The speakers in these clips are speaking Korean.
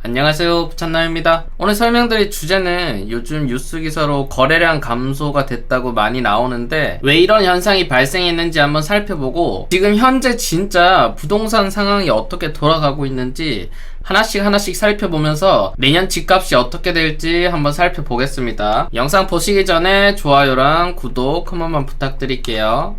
안녕하세요, 부찬나입니다. 오늘 설명드릴 주제는 요즘 뉴스 기사로 거래량 감소가 됐다고 많이 나오는데 왜 이런 현상이 발생했는지 한번 살펴보고 지금 현재 진짜 부동산 상황이 어떻게 돌아가고 있는지 하나씩 살펴보면서 내년 집값이 어떻게 될지 한번 살펴보겠습니다. 영상 보시기 전에 좋아요랑 구독 한 번만 부탁드릴게요.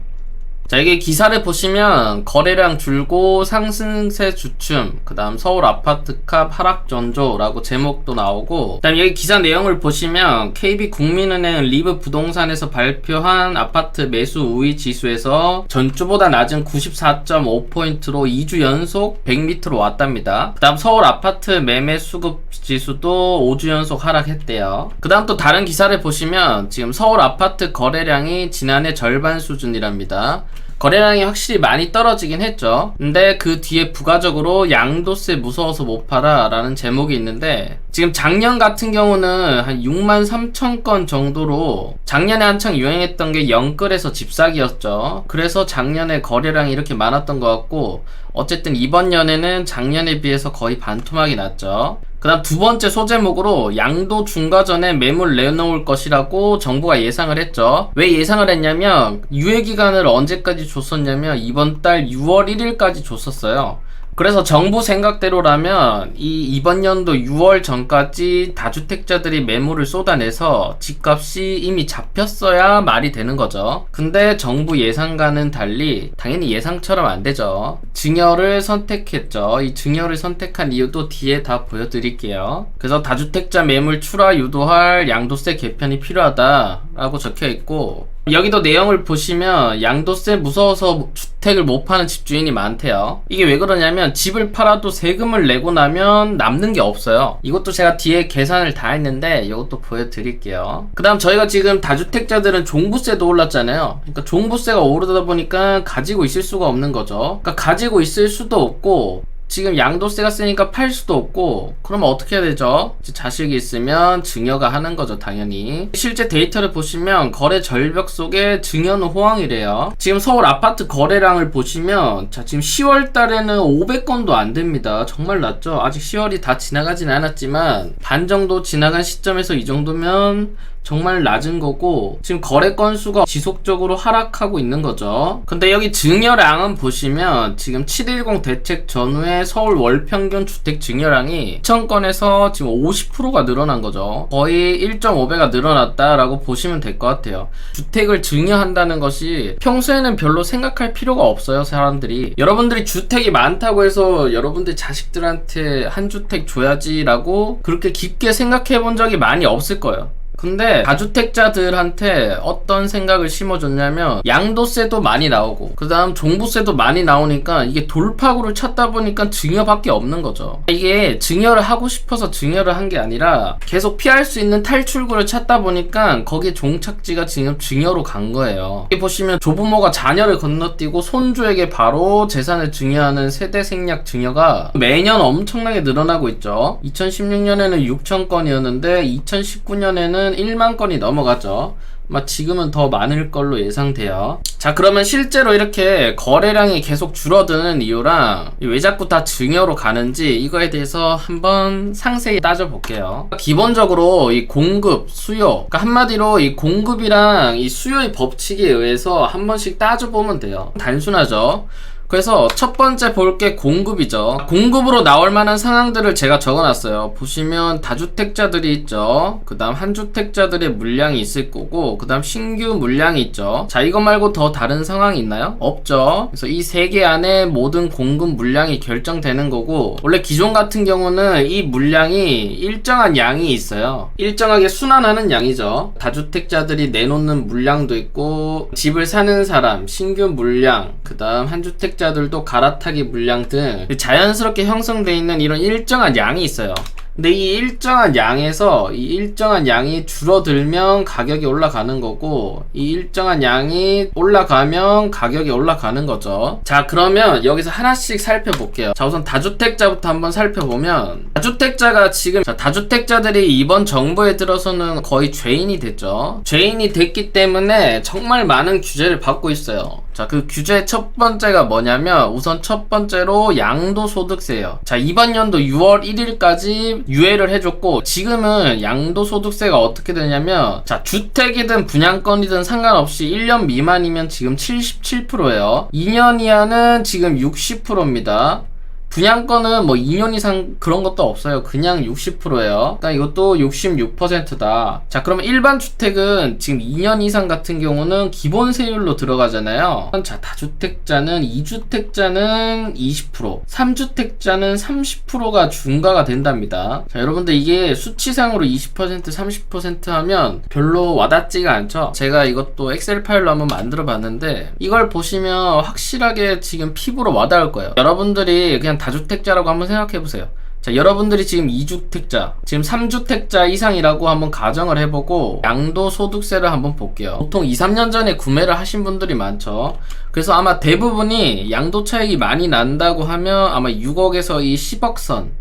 자, 여기 기사를 보시면 거래량 줄고 상승세 주춤, 그 다음 서울 아파트값 하락 전조라고 제목도 나오고, 그 다음 여기 기사 내용을 보시면 KB국민은행 리브 부동산에서 발표한 아파트 매수 우위 지수에서 전주보다 낮은 94.5포인트로 2주 연속 100m로 왔답니다. 그 다음 서울 아파트 매매 수급 지수도 5주 연속 하락했대요. 그 다음 또 다른 기사를 보시면 지금 서울 아파트 거래량이 지난해 절반 수준이랍니다. 거래량이 확실히 많이 떨어지긴 했죠. 근데 그 뒤에 부가적으로 양도세 무서워서 못 팔아 라는 제목이 있는데, 지금 작년 같은 경우는 한 6만 3천 건 정도로, 작년에 한창 유행했던 게 영끌에서 집사기였죠. 그래서 작년에 거래량이 이렇게 많았던 것 같고, 어쨌든 이번 연에는 작년에 비해서 거의 반토막이 났죠. 그 다음 두 번째 소제목으로 양도 중과 전에 매물 내놓을 것이라고 정부가 예상을 했죠. 왜 예상을 했냐면 유예기간을 언제까지 줬었냐면 이번 달 6월 1일까지 줬었어요. 그래서 정부 생각대로라면 이번 연도 6월 전까지 다주택자들이 매물을 쏟아내서 집값이 이미 잡혔어야 말이 되는 거죠. 근데 정부 예상과는 달리 당연히 예상처럼 안 되죠. 증여를 선택했죠. 이 증여를 선택한 이유도 뒤에 다 보여드릴게요. 그래서 다주택자 매물 출하 유도할 양도세 개편이 필요하다라고 적혀있고, 여기도 내용을 보시면 양도세 무서워서 주택을 못 파는 집주인이 많대요. 이게 왜 그러냐면 집을 팔아도 세금을 내고 나면 남는 게 없어요. 이것도 제가 뒤에 계산을 다 했는데 이것도 보여드릴게요. 그 다음 저희가 지금 다주택자들은 종부세도 올랐잖아요. 그러니까 종부세가 오르다 보니까 가지고 있을 수가 없는 거죠. 그러니까 가지고 있을 수도 없고, 지금 양도세가 세니까 팔 수도 없고, 그러면 어떻게 해야 되죠? 자식이 있으면 증여가 하는 거죠, 당연히. 실제 데이터를 보시면 거래 절벽 속에 증여는 호황이래요. 지금 서울 아파트 거래량을 보시면, 자, 지금 10월 달에는 500건도 안 됩니다. 정말 낮죠? 아직 10월이 다 지나가진 않았지만 반 정도 지나간 시점에서 이 정도면 정말 낮은 거고, 지금 거래 건수가 지속적으로 하락하고 있는 거죠. 근데 여기 증여량은 보시면 지금 710 대책 전후에 서울 월 평균 주택 증여량이 2,000건에서 지금 50%가 늘어난 거죠. 거의 1.5배가 늘어났다라고 보시면 될 것 같아요. 주택을 증여한다는 것이 평소에는 별로 생각할 필요가 없어요, 사람들이. 여러분들이 주택이 많다고 해서 여러분들 자식들한테 한 주택 줘야지라고 그렇게 깊게 생각해 본 적이 많이 없을 거예요. 근데 다주택자들한테 어떤 생각을 심어줬냐면 양도세도 많이 나오고, 그 다음 종부세도 많이 나오니까 이게 돌파구를 찾다 보니까 증여밖에 없는 거죠. 이게 증여를 하고 싶어서 증여를 한 게 아니라 계속 피할 수 있는 탈출구를 찾다 보니까 거기에 종착지가 지금 증여로 간 거예요. 여기 보시면 조부모가 자녀를 건너뛰고 손주에게 바로 재산을 증여하는 세대 생략 증여가 매년 엄청나게 늘어나고 있죠. 2016년에는 6,000건이었는데 2019년에는 1만 건이 넘어갔죠. 지금은 더 많을 걸로 예상돼요. 자, 그러면 실제로 이렇게 거래량이 계속 줄어드는 이유랑 왜 자꾸 다 증여로 가는지 이거에 대해서 한번 상세히 따져볼게요. 기본적으로 이 공급, 수요, 그러니까 한마디로 이 공급이랑 이 수요의 법칙에 의해서 한 번씩 따져보면 돼요. 단순하죠. 그래서 첫 번째 볼 게 공급이죠. 공급으로 나올 만한 상황들을 제가 적어놨어요. 보시면 다주택자들이 있죠. 그 다음 한주택자들의 물량이 있을 거고, 그 다음 신규 물량이 있죠. 자, 이거 말고 더 다른 상황이 있나요? 없죠. 그래서 이 세 개 안에 모든 공급 물량이 결정되는 거고, 원래 기존 같은 경우는 이 물량이 일정한 양이 있어요. 일정하게 순환하는 양이죠. 다주택자들이 내놓는 물량도 있고, 집을 사는 사람, 신규 물량, 그 다음 한주택 자들도 갈아타기 물량 등 자연스럽게 형성되어 있는 이런 일정한 양이 있어요. 근데 이 일정한 양에서 이 일정한 양이 줄어들면 가격이 올라가는 거고, 이 일정한 양이 올라가면 가격이 올라가는 거죠. 자, 그러면 여기서 하나씩 살펴볼게요. 자, 우선 다주택자부터 한번 살펴보면, 다주택자가 지금, 자, 다주택자들이 이번 정부에 들어서는 거의 죄인이 됐죠. 죄인이 됐기 때문에 정말 많은 규제를 받고 있어요. 자, 자, 그 규제 첫 번째가 뭐냐면 우선 첫 번째로 양도소득세예요. 자, 이번 연도 6월 1일까지 유예를 해줬고 지금은 양도소득세가 어떻게 되냐면 자, 주택이든 분양권이든 상관없이 1년 미만이면 지금 77%예요. 2년 이하는 지금 60%입니다. 분양권은 뭐 2년 이상 그런 것도 없어요. 그냥 60%예요. 그러니까 이것도 66%다. 자, 그러면 일반 주택은 지금 2년 이상 같은 경우는 기본 세율로 들어가잖아요. 자, 다주택자는 2주택자는 20%, 3주택자는 30%가 중과가 된답니다. 자, 여러분들 이게 수치상으로 20%, 30% 하면 별로 와닿지가 않죠. 제가 이것도 엑셀 파일로 한번 만들어 봤는데 이걸 보시면 확실하게 지금 피부로 와닿을 거예요. 여러분들이 그냥 다주택자라고 한번 생각해 보세요. 자, 여러분들이 지금 2주택자, 지금 3주택자 이상이라고 한번 가정을 해보고 양도소득세를 한번 볼게요. 보통 2, 3년 전에 구매를 하신 분들이 많죠. 그래서 아마 대부분이 양도 차익이 많이 난다고 하면 아마 6억에서 이 10억 선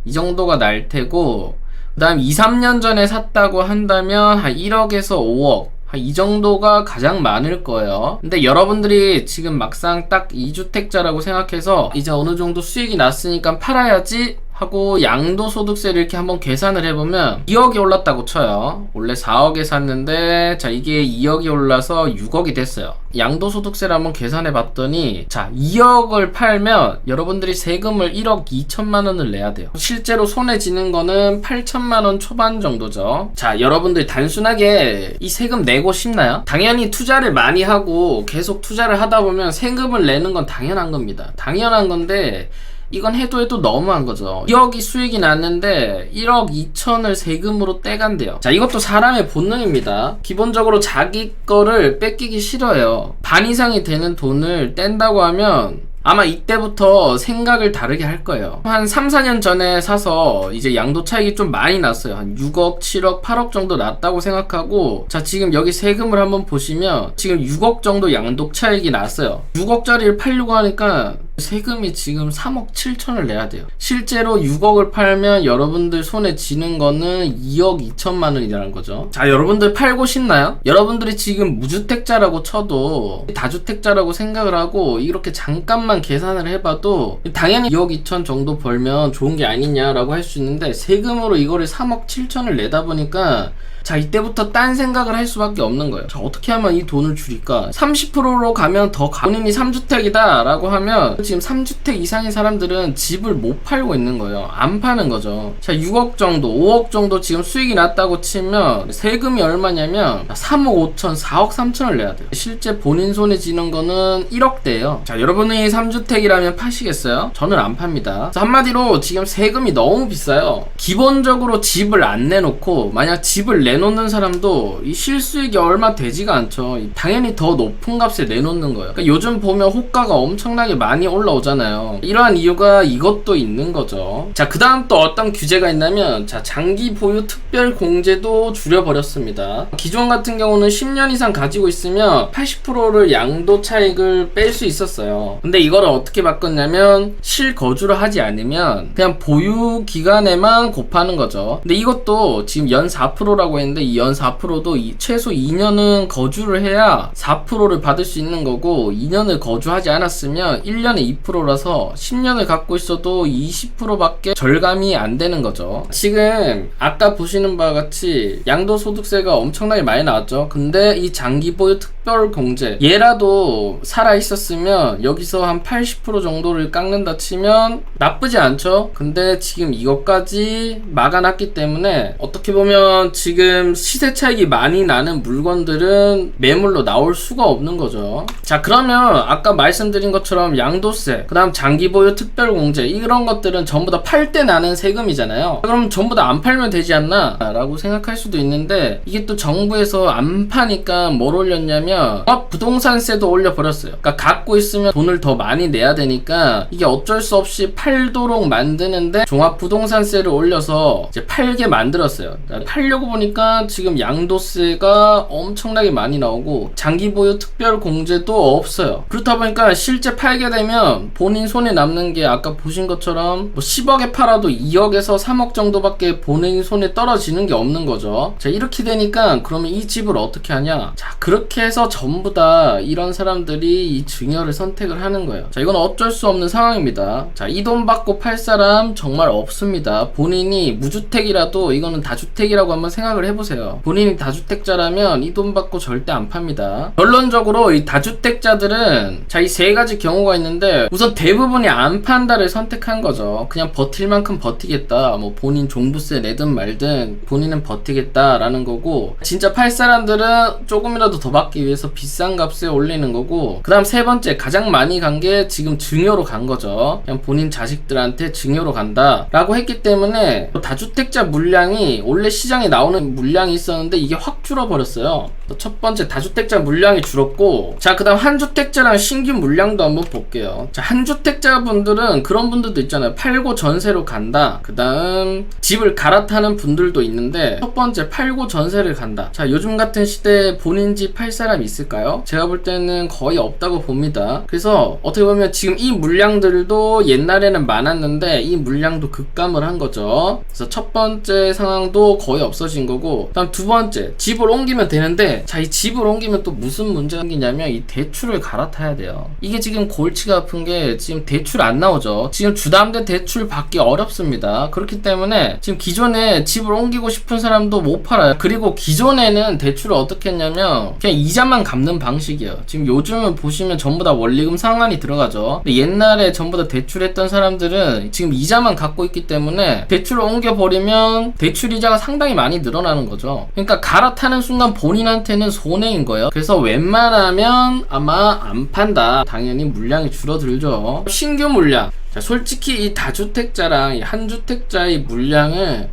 이 정도가 날 테고, 그 다음 2, 3년 전에 샀다고 한다면 한 1억에서 5억 이 정도가 가장 많을 거예요. 근데 여러분들이 지금 막상 딱 2주택자라고 생각해서 이제 어느 정도 수익이 났으니까 팔아야지 하고 양도소득세를 이렇게 한번 계산을 해보면 2억이 올랐다고 쳐요. 원래 4억에 샀는데 자, 이게 2억이 올라서 6억이 됐어요. 양도소득세를 한번 계산해 봤더니 자, 2억을 팔면 여러분들이 세금을 1억 2천만 원을 내야 돼요. 실제로 손에 쥐는 거는 8천만 원 초반 정도죠. 자, 여러분들 단순하게 이 세금 내고 싶나요? 당연히 투자를 많이 하고 계속 투자를 하다 보면 세금을 내는 건 당연한 겁니다. 당연한 건데 이건 해도 너무한 거죠. 2억이 수익이 났는데 1억 2천을 세금으로 떼간대요. 자, 이것도 사람의 본능입니다. 기본적으로 자기 거를 뺏기기 싫어요. 반 이상이 되는 돈을 뗀다고 하면 아마 이때부터 생각을 다르게 할 거예요. 한 3, 4년 전에 사서 이제 양도 차익이 좀 많이 났어요. 한 6억, 7억, 8억 정도 났다고 생각하고 자, 지금 여기 세금을 한번 보시면 지금 6억 정도 양도 차익이 났어요. 6억짜리를 팔려고 하니까 세금이 지금 3억 7천을 내야 돼요. 실제로 6억을 팔면 여러분들 손에 쥐는 거는 2억 2천만 원이라는 거죠. 자, 여러분들 팔고 싶나요? 여러분들이 지금 무주택자라고 쳐도 다주택자라고 생각을 하고 이렇게 잠깐만 계산을 해봐도 당연히 2억 2천 정도 벌면 좋은 게 아니냐라고 할 수 있는데 세금으로 이거를 3억 7천을 내다 보니까 자, 이때부터 딴 생각을 할 수밖에 없는 거예요. 자, 어떻게 하면 이 돈을 줄일까? 30%로 가면 더 본인이 3주택이다 라고 하면 지금 3주택 이상인 사람들은 집을 못 팔고 있는 거예요. 안 파는 거죠. 자, 6억 정도, 5억 정도 지금 수익이 났다고 치면 세금이 얼마냐면 3억 5천, 4억 3천을 내야 돼요. 실제 본인 손에 쥐는 거는 1억대예요. 자, 여러분이 3주택이라면 파시겠어요? 저는 안 팝니다. 한마디로 지금 세금이 너무 비싸요. 기본적으로 집을 안 내놓고 만약 집을 내놓는 사람도 이 실수익이 얼마 되지가 않죠. 당연히 더 높은 값에 내놓는 거예요. 그러니까 요즘 보면 호가가 엄청나게 많이 올라오잖아요. 이러한 이유가 이것도 있는 거죠. 자, 그 다음 또 어떤 규제가 있냐면 자, 장기 보유 특별 공제도 줄여버렸습니다. 기존 같은 경우는 10년 이상 가지고 있으면 80%를 양도 차익을 뺄 수 있었어요. 근데 이거를 어떻게 바꿨냐면 실거주를 하지 않으면 그냥 보유 기간에만 곱하는 거죠. 근데 이것도 지금 연 4%라고 했는데 이 연 4%도 최소 2년은 거주를 해야 4%를 받을 수 있는 거고 2년을 거주하지 않았으면 1년에 2%라서 10년을 갖고 있어도 20%밖에 절감이 안 되는 거죠. 지금 아까 보시는 바와 같이 양도소득세가 엄청나게 많이 나왔죠. 근데 이 장기보유 특별공제 얘라도 살아있었으면 여기서 한 80% 정도를 깎는다 치면 나쁘지 않죠. 근데 지금 이것까지 막아놨기 때문에 어떻게 보면 지금 시세 차익이 많이 나는 물건들은 매물로 나올 수가 없는 거죠. 자, 그러면 아까 말씀드린 것처럼 양도세, 그 다음 장기보유 특별공제 이런 것들은 전부 다 팔 때 나는 세금이잖아요. 그럼 전부 다 안 팔면 되지 않나? 라고 생각할 수도 있는데 이게 또 정부에서 안 파니까 뭘 올렸냐면 부동산세도 올려버렸어요. 그러니까 갖고 있으면 돈을 더 많이 내야 되니까 이게 어쩔 수 없이 팔도록 만드는데 종합부동산세를 올려서 이제 팔게 만들었어요. 팔려고 보니까 지금 양도세가 엄청나게 많이 나오고 장기보유 특별공제도 없어요. 그렇다 보니까 실제 팔게 되면 본인 손에 남는 게 아까 보신 것처럼 뭐 10억에 팔아도 2억에서 3억 정도밖에 본인 손에 떨어지는 게 없는 거죠. 자, 이렇게 되니까 그러면 이 집을 어떻게 하냐? 자, 그렇게 해서 그래서 전부 다 이런 사람들이 이 증여를 선택을 하는 거예요. 자, 이건 어쩔 수 없는 상황입니다. 자, 이 돈 받고 팔 사람 정말 없습니다. 본인이 무주택이라도 이거는 다주택이라고 한번 생각을 해보세요. 본인이 다주택자라면 이 돈 받고 절대 안 팝니다. 결론적으로 이 다주택자들은 자, 이 세 가지 경우가 있는데 우선 대부분이 안 판다를 선택한 거죠. 그냥 버틸 만큼 버티겠다. 뭐 본인 종부세 내든 말든 본인은 버티겠다라는 거고, 진짜 팔 사람들은 조금이라도 더 받기 위해서 비싼 값에 올리는 거고, 그 다음 세 번째 가장 많이 간 게 지금 증여로 간 거죠. 그냥 본인 자식들한테 증여로 간다 라고 했기 때문에 다주택자 물량이 원래 시장에 나오는 물량이 있었는데 이게 확 줄어버렸어요. 첫 번째 다주택자 물량이 줄었고, 자, 그 다음 한주택자랑 신규 물량도 한번 볼게요. 자, 한주택자 분들은 그런 분들도 있잖아요. 팔고 전세로 간다. 그 다음 집을 갈아타는 분들도 있는데, 첫 번째 팔고 전세를 간다. 자, 요즘 같은 시대에 본인 집 팔 사람이 있을까요? 제가 볼 때는 거의 없다고 봅니다. 그래서 어떻게 보면 지금 이 물량들도 옛날에는 많았는데 이 물량도 급감을 한 거죠. 그래서 첫 번째 상황도 거의 없어진 거고, 다음 두 번째 집을 옮기면 되는데, 자, 이 집을 옮기면 또 무슨 문제가 생기냐면 이 대출을 갈아타야 돼요. 이게 지금 골치가 아픈 게 지금 대출 안 나오죠. 지금 주담대 대출 받기 어렵습니다. 그렇기 때문에 지금 기존에 집을 옮기고 싶은 사람도 못 팔아요. 그리고 기존에는 대출을 어떻게 했냐면 그냥 이자만 갚는 방식이에요. 지금 요즘은 보시면 전부 다 원리금 상환이 들어가죠. 근데 옛날에 전부 다 대출했던 사람들은 지금 이자만 갖고 있기 때문에 대출을 옮겨버리면 대출 이자가 상당히 많이 늘어나는 거죠. 그러니까 갈아타는 순간 본인한테는 손해인 거예요. 그래서 웬만하면 아마 안 판다. 당연히 물량이 줄어들죠. 신규 물량. 자, 솔직히 이 다주택자랑 이 한주택자의 물량을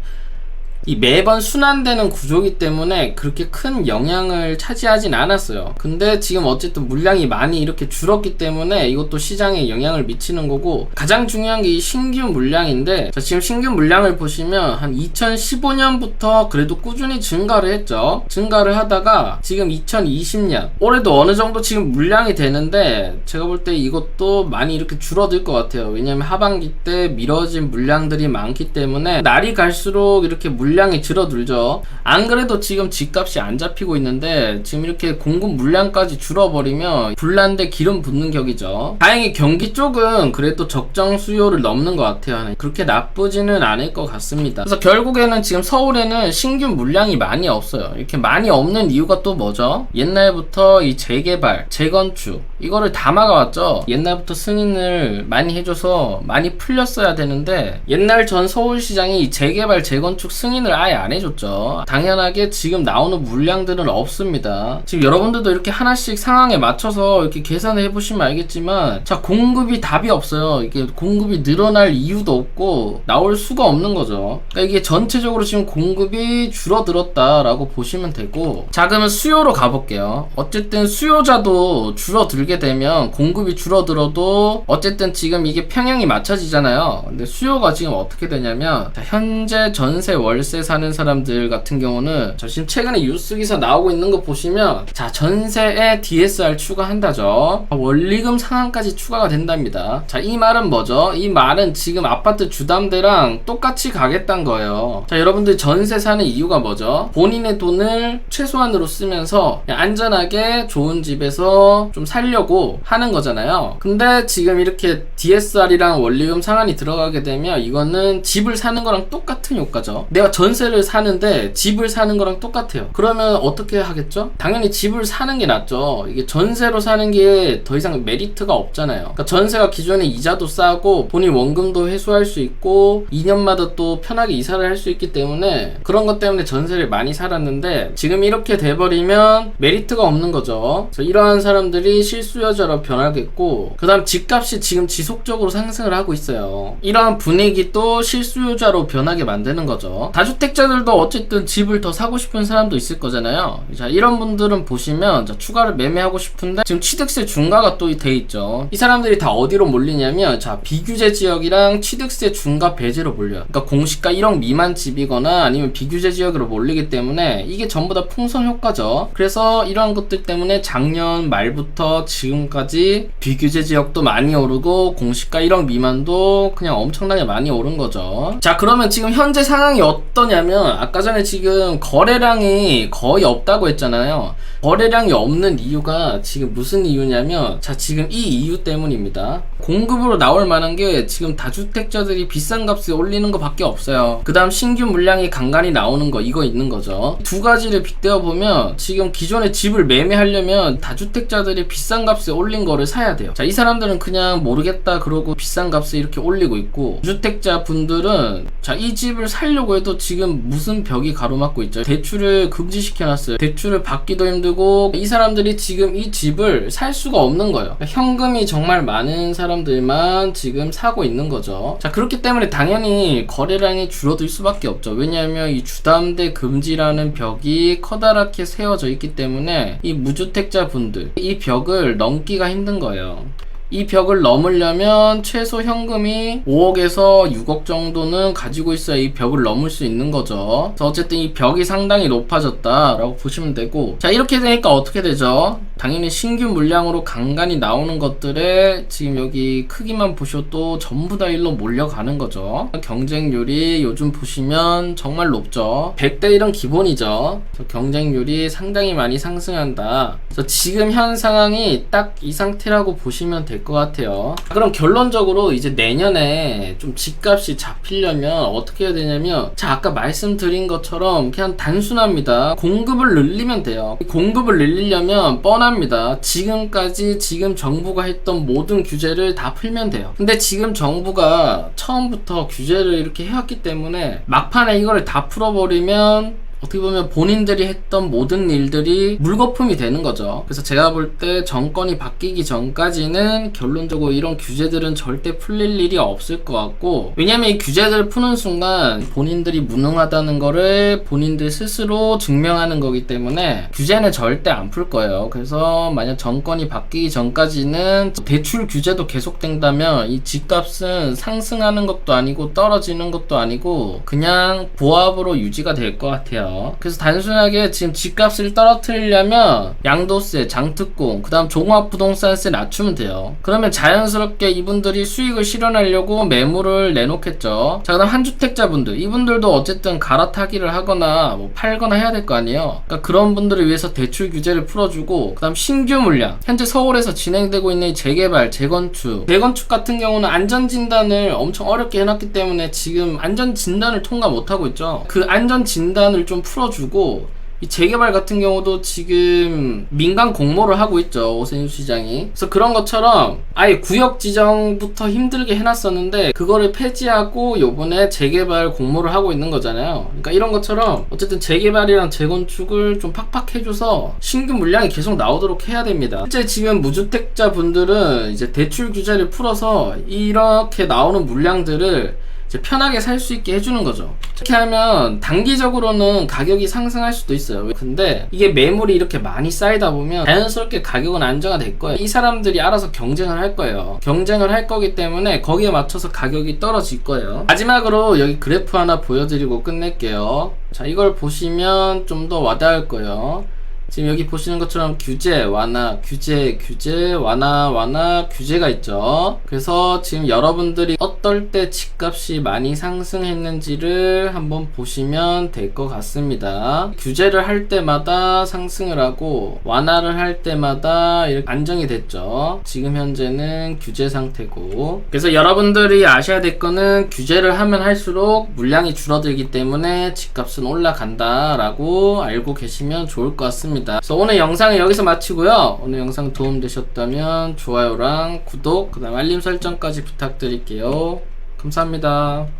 이 매번 순환되는 구조이기 때문에 그렇게 큰 영향을 차지하진 않았어요. 근데 지금 어쨌든 물량이 많이 이렇게 줄었기 때문에 이것도 시장에 영향을 미치는 거고, 가장 중요한 게 이 신규 물량인데, 자, 지금 신규 물량을 보시면 한 2015년부터 그래도 꾸준히 증가를 했죠. 증가를 하다가 지금 2020년 올해도 어느 정도 지금 물량이 되는데, 제가 볼 때 이것도 많이 이렇게 줄어들 것 같아요. 왜냐면 하반기 때 미뤄진 물량들이 많기 때문에 날이 갈수록 이렇게 물량이 줄어들죠. 안 그래도 지금 집값이 안 잡히고 있는데 지금 이렇게 공급 물량까지 줄어버리면 불난데 기름 붓는 격이죠. 다행히 경기 쪽은 그래도 적정 수요를 넘는 것 같아요. 그렇게 나쁘지는 않을 것 같습니다. 그래서 결국에는 지금 서울에는 신규 물량이 많이 없어요. 이렇게 많이 없는 이유가 또 뭐죠? 옛날부터 이 재개발, 재건축 이거를 다 막아왔죠. 옛날부터 승인을 많이 해줘서 많이 풀렸어야 되는데, 옛날 전 서울시장이 재개발, 재건축 승인을 아예 안 해줬죠. 당연하게 지금 나오는 물량들은 없습니다. 지금 여러분들도 이렇게 하나씩 상황에 맞춰서 이렇게 계산을 해보시면 알겠지만, 자, 공급이 답이 없어요. 이게 공급이 늘어날 이유도 없고 나올 수가 없는 거죠. 그러니까 이게 전체적으로 지금 공급이 줄어들었다라고 보시면 되고, 자, 그러면 수요로 가볼게요. 어쨌든 수요자도 줄어들게 되면 공급이 줄어들어도 어쨌든 지금 이게 평형이 맞춰지잖아요. 근데 수요가 지금 어떻게 되냐면, 자, 현재 전세 월세 사는 사람들 같은 경우는, 자, 지금 최근에 뉴스 기사 나오고 있는 거 보시면, 자, 전세에 DSR 추가한다죠. 원리금 상한까지 추가가 된답니다. 자, 이 말은 뭐죠? 이 말은 지금 아파트 주담대랑 똑같이 가겠다는 거예요. 자, 여러분들 전세 사는 이유가 뭐죠? 본인의 돈을 최소한으로 쓰면서 그냥 안전하게 좋은 집에서 좀 살려고 하는 거잖아요. 근데 지금 이렇게 DSR이랑 원리금 상한이 들어가게 되면 이거는 집을 사는 거랑 똑같은 효과죠. 내가 전세를 사는데 집을 사는 거랑 똑같아요. 그러면 어떻게 하겠죠? 당연히 집을 사는 게 낫죠. 이게 전세로 사는 게 더 이상 메리트가 없잖아요. 그러니까 전세가 기존에 이자도 싸고 본인 원금도 회수할 수 있고 2년마다 또 편하게 이사를 할 수 있기 때문에, 그런 것 때문에 전세를 많이 살았는데 지금 이렇게 돼버리면 메리트가 없는 거죠. 그래서 이러한 사람들이 실수요자로 변하겠고, 그 다음 집값이 지금 지속적으로 상승을 하고 있어요. 이러한 분위기도 실수요자로 변하게 만드는 거죠. 다주택자들도 어쨌든 집을 더 사고 싶은 사람도 있을 거잖아요. 자, 이런 분들은 보시면, 자, 추가를 매매하고 싶은데 지금 취득세 중과가 또 돼 있죠. 이 사람들이 다 어디로 몰리냐면, 자, 비규제 지역이랑 취득세 중과 배제로 몰려요. 그러니까 공시가 1억 미만 집이거나 아니면 비규제 지역으로 몰리기 때문에 이게 전부 다 풍선 효과죠. 그래서 이러한 것들 때문에 작년 말부터 지금까지 비규제 지역도 많이 오르고 공시가 1억 미만도 그냥 엄청나게 많이 오른 거죠. 자, 그러면 지금 현재 상황이 어떠냐면 아까 전에 지금 거래량이 거의 없다고 했잖아요. 거래량이 없는 이유가 지금 무슨 이유냐면 자 지금 이 이유 때문입니다. 공급으로 나올 만한 게 지금 다주택자들이 비싼 값에 올리는 거 밖에 없어요. 그 다음 신규 물량이 간간히 나오는 거 이거 있는 거죠. 두 가지를 빗대어 보면 지금 기존에 집을 매매하려면 다주택자들이 비싼 값에 올린 거를 사야 돼요. 자 이 사람들은 그냥 모르겠다 그러고 비싼 값에 이렇게 올리고 있고, 주택자 분들은 자 이 집을 살려고 해도 지금 무슨 벽이 가로막고 있죠. 대출을 금지시켜놨어요. 대출을 받기도 힘들고 이 사람들이 지금 이 집을 살 수가 없는 거예요. 현금이 정말 많은 사람들만 지금 사고 있는 거죠. 자 그렇기 때문에 당연히 거래량이 줄어들 수밖에 없죠. 왜냐하면 이 주담대 금지라는 벽이 커다랗게 세워져 있기 때문에 이 무주택자 분들 이 벽을 넘기가 힘든 거예요. 이 벽을 넘으려면 최소 현금이 5억에서 6억 정도는 가지고 있어야 이 벽을 넘을 수 있는 거죠. 그래서 어쨌든 이 벽이 상당히 높아졌다라고 보시면 되고, 자 이렇게 되니까 어떻게 되죠? 당연히 신규 물량으로 간간히 나오는 것들에 지금 여기 크기만 보셔도 전부 다 일로 몰려가는 거죠. 경쟁률이 요즘 보시면 정말 높죠. 100대 1은 기본이죠. 경쟁률이 상당히 많이 상승한다. 그래서 지금 현 상황이 딱 이 상태라고 보시면 될 것 같아요. 그럼 결론적으로 이제 내년에 좀 집값이 잡히려면 어떻게 해야 되냐면, 자 아까 말씀드린 것처럼 그냥 단순합니다. 공급을 늘리면 돼요. 공급을 늘리려면 뻔합니다. 지금까지 지금 정부가 했던 모든 규제를 다 풀면 돼요. 근데 지금 정부가 처음부터 규제를 이렇게 해왔기 때문에 막판에 이거를 다 풀어버리면 어떻게 보면 본인들이 했던 모든 일들이 물거품이 되는 거죠. 그래서 제가 볼 때 정권이 바뀌기 전까지는 결론적으로 이런 규제들은 절대 풀릴 일이 없을 것 같고, 왜냐면 이 규제들을 푸는 순간 본인들이 무능하다는 거를 본인들 스스로 증명하는 거기 때문에 규제는 절대 안 풀 거예요. 그래서 만약 정권이 바뀌기 전까지는 대출 규제도 계속된다면 이 집값은 상승하는 것도 아니고 떨어지는 것도 아니고 그냥 보합으로 유지가 될 것 같아요. 그래서 단순하게 지금 집값을 떨어뜨리려면 양도세, 장특공, 그 다음 종합부동산세 낮추면 돼요. 그러면 자연스럽게 이분들이 수익을 실현하려고 매물을 내놓겠죠. 자, 그 다음 한주택자분들, 이분들도 어쨌든 갈아타기를 하거나 뭐 팔거나 해야 될 거 아니에요. 그러니까 그런 분들을 위해서 대출 규제를 풀어주고, 그 다음 신규 물량, 현재 서울에서 진행되고 있는 이 재개발, 재건축 같은 경우는 안전진단을 엄청 어렵게 해놨기 때문에 지금 안전진단을 통과 못하고 있죠. 그 안전진단을 좀 풀어주고, 이 재개발 같은 경우도 지금 민간 공모를 하고 있죠, 오세훈 시장이. 그래서 그런 것처럼 아예 구역 지정부터 힘들게 해놨었는데 그거를 폐지하고 요번에 재개발 공모를 하고 있는 거잖아요. 그러니까 이런 것처럼 어쨌든 재개발이랑 재건축을 좀 팍팍 해줘서 신규 물량이 계속 나오도록 해야 됩니다. 실제 지금 무주택자 분들은 이제 대출 규제를 풀어서 이렇게 나오는 물량들을 편하게 살 수 있게 해주는 거죠. 이렇게 하면 단기적으로는 가격이 상승할 수도 있어요. 근데 이게 매물이 이렇게 많이 쌓이다 보면 자연스럽게 가격은 안정화 될 거예요. 이 사람들이 알아서 경쟁을 할 거예요. 경쟁을 할 거기 때문에 거기에 맞춰서 가격이 떨어질 거예요. 마지막으로 여기 그래프 하나 보여드리고 끝낼게요. 자, 이걸 보시면 좀 더 와닿을 거예요. 지금 여기 보시는 것처럼 규제 완화, 규제 완화, 규제가 있죠. 그래서 지금 여러분들이 어떨 때 집값이 많이 상승했는지를 한번 보시면 될 것 같습니다. 규제를 할 때마다 상승을 하고 완화를 할 때마다 이렇게 안정이 됐죠. 지금 현재는 규제 상태고, 그래서 여러분들이 아셔야 될 거는 규제를 하면 할수록 물량이 줄어들기 때문에 집값은 올라간다 라고 알고 계시면 좋을 것 같습니다. 그래서 오늘 영상은 여기서 마치고요. 오늘 영상 도움되셨다면 좋아요랑 구독, 그 다음 알림 설정까지 부탁드릴게요. 감사합니다.